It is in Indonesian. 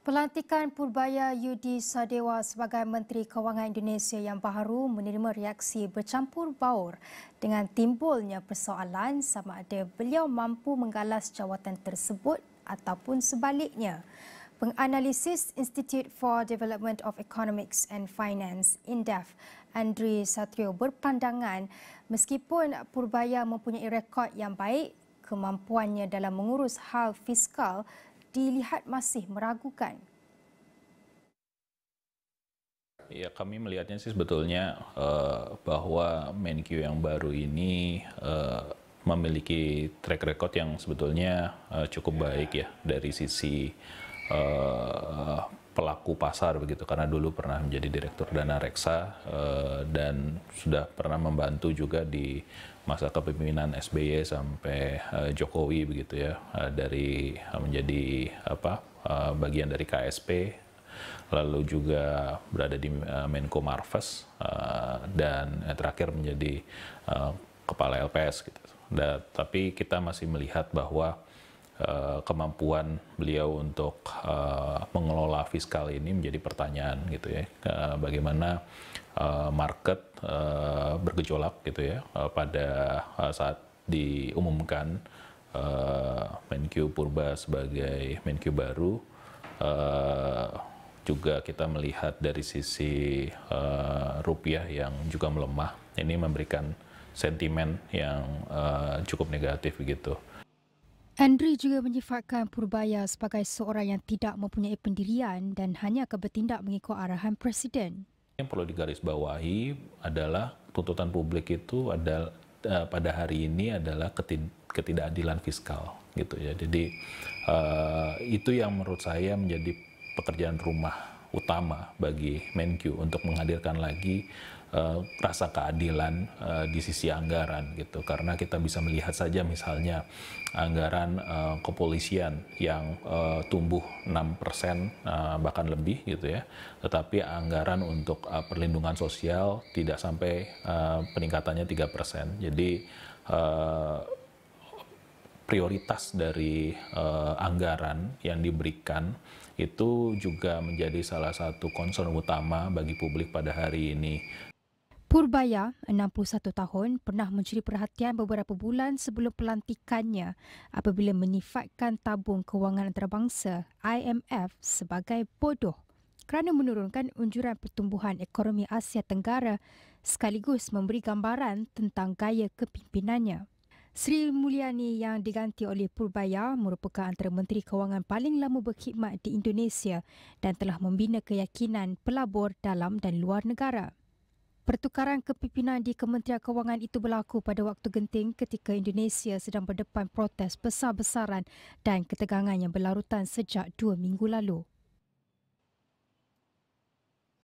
Pelantikan Purbaya Yudi Sadewa sebagai Menteri Kewangan Indonesia yang baru menerima reaksi bercampur baur dengan timbulnya persoalan sama ada beliau mampu menggalas jawatan tersebut ataupun sebaliknya. Penganalisis Institute for Development of Economics and Finance (INDEF), Andri Satrio berpandangan meskipun Purbaya mempunyai rekod yang baik, kemampuannya dalam mengurus hal fiskal dilihat masih meragukan. Ya, kami melihatnya sih sebetulnya bahwa Menkyu yang baru ini memiliki track record yang sebetulnya cukup baik ya dari sisi pelaku pasar begitu, karena dulu pernah menjadi direktur dana reksa dan sudah pernah membantu juga di masa kepemimpinan SBY sampai Jokowi begitu ya, dari menjadi bagian dari KSP, lalu juga berada di Menko Marves dan terakhir menjadi kepala LPS gitu. Tapi kita masih melihat bahwa kemampuan beliau untuk mengelola fiskal ini menjadi pertanyaan gitu ya. Bagaimana market bergejolak gitu ya pada saat diumumkan Menkyu Purba sebagai Menkyu baru. Juga kita melihat dari sisi rupiah yang juga melemah, ini memberikan sentimen yang cukup negatif begitu. Andri juga menyifatkan Purbaya sebagai seorang yang tidak mempunyai pendirian dan hanya akan bertindak mengikut arahan Presiden. Yang perlu digarisbawahi adalah tuntutan publik itu adalah pada hari ini adalah ketidakadilan fiskal gitu ya. Jadi itu yang menurut saya menjadi pekerjaan rumah utama bagi Menkyu untuk menghadirkan lagi rasa keadilan di sisi anggaran gitu, karena kita bisa melihat saja misalnya anggaran kepolisian yang tumbuh 6% bahkan lebih gitu ya, tetapi anggaran untuk perlindungan sosial tidak sampai peningkatannya 3%. Jadi prioritas dari anggaran yang diberikan itu juga menjadi salah satu concern utama bagi publik pada hari ini. Purbaya, 61 tahun, pernah mencuri perhatian beberapa bulan sebelum pelantikannya apabila menyifatkan tabung kewangan antarabangsa IMF sebagai bodoh kerana menurunkan unjuran pertumbuhan ekonomi Asia Tenggara sekaligus memberi gambaran tentang gaya kepimpinannya. Sri Mulyani yang diganti oleh Purbaya merupakan antara Menteri Kewangan paling lama berkhidmat di Indonesia dan telah membina keyakinan pelabur dalam dan luar negara. Pertukaran kepimpinan di Kementerian Kewangan itu berlaku pada waktu genting ketika Indonesia sedang berdepan protes besar-besaran dan ketegangan yang berlarutan sejak 2 minggu lalu.